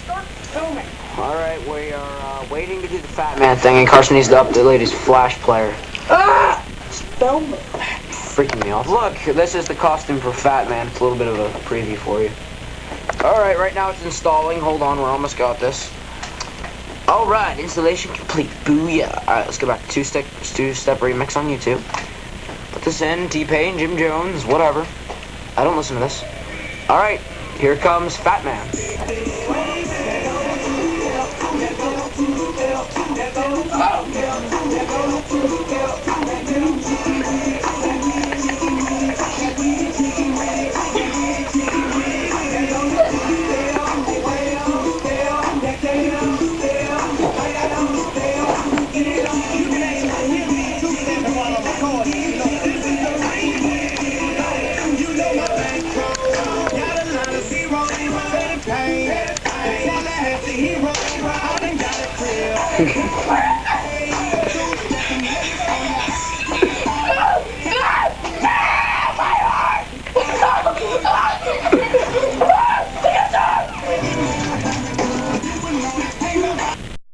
Start filming. Alright, we are waiting to do the Fat Man thing, and Carson needs to update his Flash player. Ah! Film. Freaking me off. Look, this is the costume for Fat Man. It's a little bit of a preview for you. Alright, right now it's installing. Hold on, we're almost got this. Alright, installation complete. Booyah. Alright, let's go back to two-step remix on YouTube. Put this in, T-Pain, Jim Jones, whatever. I don't listen to this. Alright, here comes Fat Man.